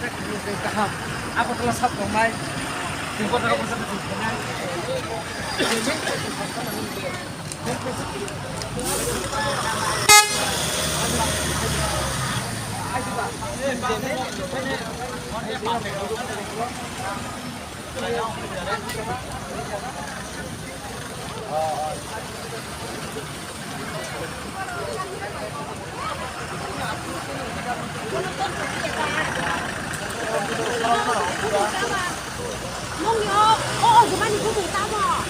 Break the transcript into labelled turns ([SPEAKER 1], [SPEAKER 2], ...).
[SPEAKER 1] Aku telah satu mai. Tiba tiba aku satu dengan.
[SPEAKER 2] Nông nhớ, ô, của bạn thì có đủ tao mà.